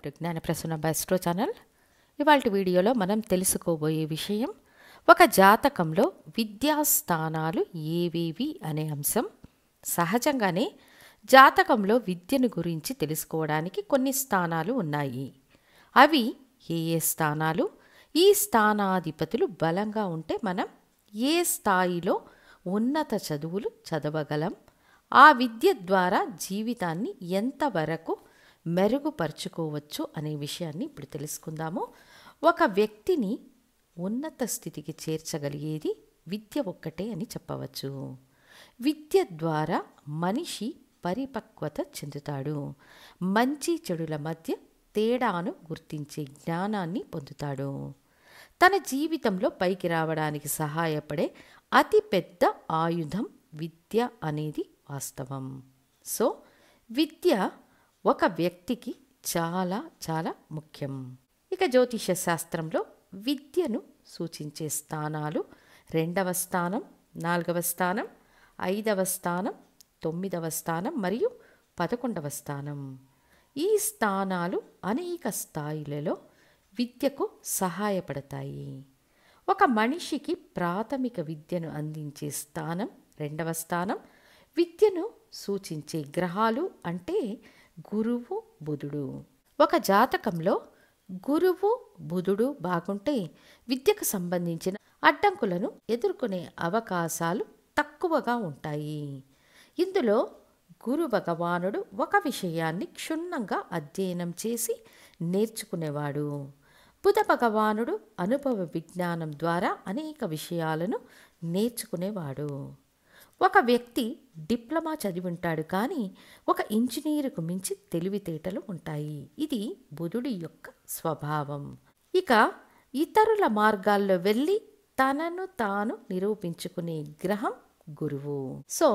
To Gnanaprasanna బెస్ట్రో channel. ఇవాల్టి వీడియోలో మనం తెలుసుకోబోయే విషయం ఒక జాతకంలో విద్యాస్థానాలు ఏవేవి అనే అంశం. సహజంగానే జాతకంలో విద్యను గురించి తెలుసుకోవడానికి కొన్ని స్థానాలు ఉన్నాయి. అవి ఏ ఏ స్థానాలు, ఈ స్థానాధిపతులు బలంగా ఉంటే మనం ఏ స్థాయిలో ఉన్నత చదువులు చదవగలం, ఆ విద్య ద్వారా జీవితాన్ని ఎంతవరకు మెరుగుపరుచుకోవచ్చు అనే విషయాన్ని ఇప్పుడు తెలుసుకుందాము. ఒక వ్యక్తిని ఉన్నత స్థితికి చేర్చగలిగేది విద్య ఒక్కటే అని చెప్పవచ్చు. విద్య ద్వారా మనిషి పరిపక్వత చెందుతాడు. మంచి చెడుల మధ్య తేడాను గుర్తించే జ్ఞానాన్ని పొందుతాడు. తన జీవితంలో పైకి రావడానికి సహాయపడే అతిపెద్ద ఆయుధం విద్య అనేది వాస్తవం. సో విద్య ఒక వ్యక్తికి చాలా చాలా ముఖ్యం. ఇక జ్యోతిష శాస్త్రంలో విద్యను సూచించే స్థానాలు 2వ స్థానం, 4వ స్థానం, 5వ స్థానం, 9వ స్థానం మరియు 11వ స్థానం. ఈ స్థానాలు అనేక స్థాయిలలో విద్యకు సహాయపడతాయి. ఒక మనిషికి ప్రాథమిక విద్యను అందించే స్థానం 2వ స్థానం. విద్యను సూచించే గ్రహాలు అంటే గురువు, బుధుడు. ఒక జాతకంలో గురువు, బుధుడు బాగుంటే విద్యకు సంబంధించిన అడ్డంకులను ఎదుర్కొనే అవకాశాలు తక్కువగా ఉంటాయి. ఇందులో గురు భగవానుడు ఒక విషయాన్ని క్షుణ్ణంగా అధ్యయనం చేసి నేర్చుకునేవాడు. బుధ భగవానుడు అనుభవ విజ్ఞానం ద్వారా అనేక విషయాలను నేర్చుకునేవాడు. ఒక వ్యక్తి డిప్లొమా చదివి ఉంటాడు, కానీ ఒక ఇంజనీరుకు మించి తెలివితేటలు ఉంటాయి. ఇది బుధుడి యొక్క స్వభావం. ఇక ఇతరుల మార్గాల్లో వెళ్ళి తనను తాను నిరూపించుకునే గ్రహం గురువు. సో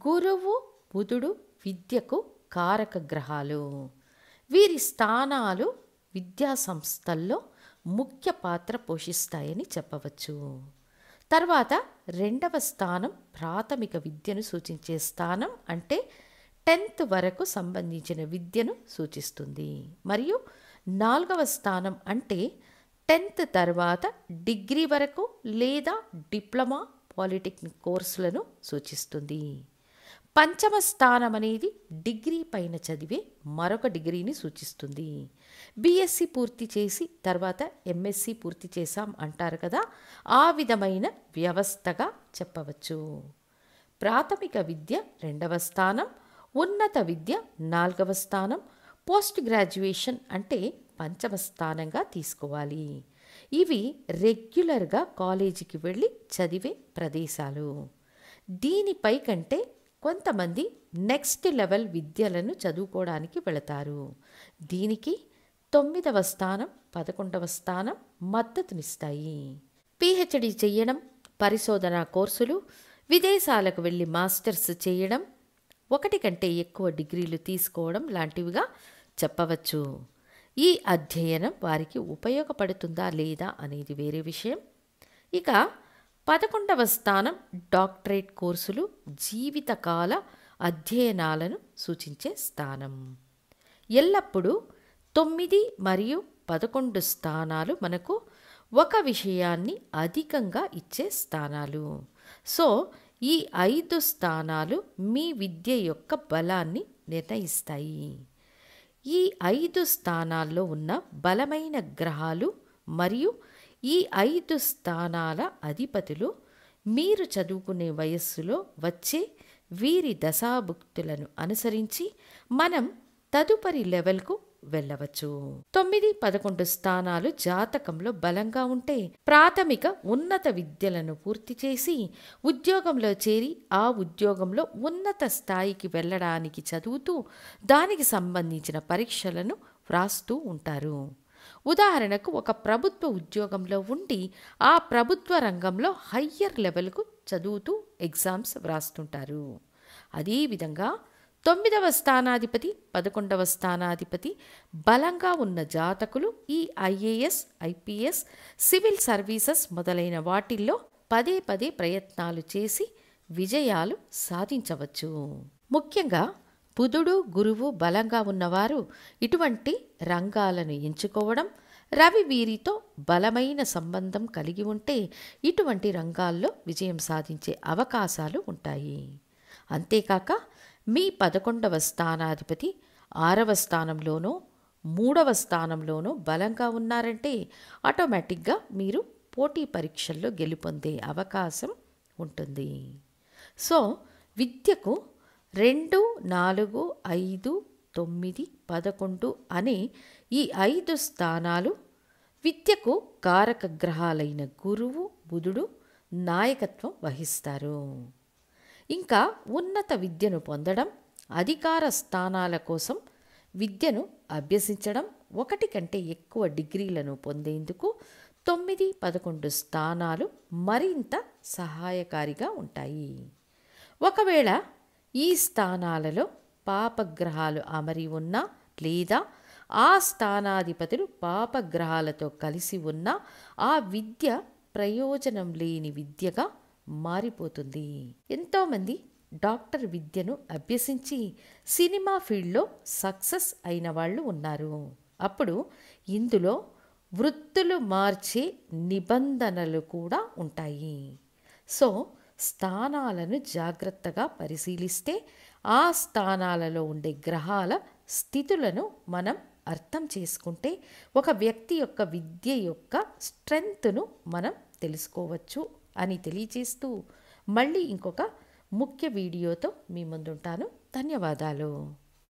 గురువు, బుధుడు విద్యకు కారక గ్రహాలు. వీరి స్థానాలు విద్యా సంస్థల్లో ముఖ్య పాత్ర పోషిస్తాయని చెప్పవచ్చు. తర్వాత 2వ స్థానం ప్రాథమిక విద్యను సూచించే స్థానం, అంటే 10th వరకు సంబంధించిన విద్యను సూచిస్తుంది. మరియు 4వ స్థానం అంటే 10th తర్వాత డిగ్రీ వరకు లేదా డిప్లొమా, పాలిటెక్నిక్ కోర్సులను సూచిస్తుంది. 5వ స్థానం అనేది డిగ్రీ పైన చదివే మరొక డిగ్రీని సూచిస్తుంది. బీఎస్సీ పూర్తి చేసి తర్వాత ఎంఎస్సీ పూర్తి చేశాం అంటారు కదా, ఆ విధమైన వ్యవస్థగా చెప్పవచ్చు. ప్రాథమిక విద్య 2వ స్థానం, ఉన్నత విద్య 4వ స్థానం, పోస్ట్ గ్రాడ్యుయేషన్ అంటే 5వ స్థానంగా తీసుకోవాలి. ఇవి రెగ్యులర్గా కాలేజీకి వెళ్ళి చదివే ప్రదేశాలు. దీనిపై కంటే కొంతమంది నెక్స్ట్ లెవెల్ విద్యలను చదువుకోవడానికి వెళతారు. దీనికి 9వ స్థానం, 11వ స్థానం మద్దతునిస్తాయి. పిహెచ్డి చేయడం, పరిశోధనా కోర్సులు, విదేశాలకు వెళ్ళి మాస్టర్స్ చేయడం, 1 కంటే ఎక్కువ డిగ్రీలు తీసుకోవడం లాంటివిగా చెప్పవచ్చు. ఈ అధ్యయనం వారికి ఉపయోగపడుతుందా లేదా అనేది వేరే విషయం. ఇక 11వ స్థానం డాక్టరేట్ కోర్సులు, జీవితకాల అధ్యయనాలను సూచించే స్థానం. ఎల్లప్పుడూ 9 మరియు 11 స్థానాలు మనకు ఒక విషయాన్ని అధికంగా ఇచ్చే స్థానాలు. సో ఈ 5 స్థానాలు మీ విద్య యొక్క బలాన్ని నిర్ణయిస్తాయి. ఈ 5 స్థానాల్లో ఉన్న బలమైన గ్రహాలు మరియు ఈ 5 స్థానాల అధిపతులు మీరు చదువుకునే వయస్సులో వచ్చే వీరి దశాభుక్తులను అనుసరించి మనం తదుపరి లెవెల్కు వెళ్ళవచ్చు. 9, 11 స్థానాలు జాతకంలో బలంగా ఉంటే ప్రాథమిక, ఉన్నత విద్యలను పూర్తి చేసి ఉద్యోగంలో చేరి ఆ ఉద్యోగంలో ఉన్నత స్థాయికి వెళ్ళడానికి చదువుతూ దానికి సంబంధించిన పరీక్షలను వ్రాస్తూ ఉంటారు. ఉదాహరణకు ఒక ప్రభుత్వ ఉద్యోగంలో ఉండి ఆ ప్రభుత్వ రంగంలో హయ్యర్ లెవెల్కు చదువుతూ ఎగ్జామ్స్ వ్రాస్తుంటారు. అదేవిధంగా 9వ స్థానాధిపతి, 11వ స్థానాధిపతి బలంగా ఉన్న జాతకులు ఈ ఐఏఎస్, ఐపీఎస్, సివిల్ సర్వీసెస్ మొదలైన వాటిల్లో పదే ప్రయత్నాలు చేసి విజయాలు సాధించవచ్చు. ముఖ్యంగా బుధుడు గురువు బలంగా ఉన్నవారు ఇటువంటి రంగాలను ఎంచుకోవడం, రవి వీరితో బలమైన సంబంధం కలిగి ఉంటే ఇటువంటి రంగాల్లో విజయం సాధించే అవకాశాలు ఉంటాయి. అంతేకాక మీ 11వ స్థానాధిపతి 6వ స్థానంలోనో 3వ స్థానంలోనో బలంగా ఉన్నారంటే ఆటోమేటిక్గా మీరు పోటీ పరీక్షల్లో గెలుపొందే అవకాశం ఉంటుంది. సో విద్యకు 2, 4, 5, 9, 11 అనే ఈ 5 స్థానాలు విద్యకు కారక గ్రహాలైన గురువు బుధుడు నాయకత్వం వహిస్తారు. ఇంకా ఉన్నత విద్యను పొందడం, అధికార స్థానాల కోసం విద్యను అభ్యసించడం, 1 కంటే ఎక్కువ డిగ్రీలను పొందేందుకు 9, 11 స్థానాలు మరింత సహాయకారిగా ఉంటాయి. ఒకవేళ ఈ స్థానాలలో పాపగ్రహాలు అమరి ఉన్నా లేదా ఆ స్థానాధిపతులు పాపగ్రహాలతో కలిసి ఉన్నా ఆ విద్య ప్రయోజనం లేని విద్యగా మారిపోతుంది. ఎంతోమంది డాక్టర్ విద్యను అభ్యసించి సినిమా ఫీల్డ్లో సక్సెస్ అయిన వాళ్ళు ఉన్నారు. అప్పుడు ఇందులో వృత్తులు మార్చే నిబంధనలు కూడా ఉంటాయి. సో స్థానాలను జాగ్రత్తగా పరిశీలిస్తే ఆ స్థానాలలో ఉండే గ్రహాల స్థితులను మనం అర్థం చేసుకుంటే ఒక వ్యక్తి యొక్క విద్య యొక్క స్ట్రెంగ్త్ను మనం తెలుసుకోవచ్చు అని తెలియజేస్తూ మళ్ళీ ఇంకొక ముఖ్య వీడియోతో మీ ముందుంటాను. ధన్యవాదాలు.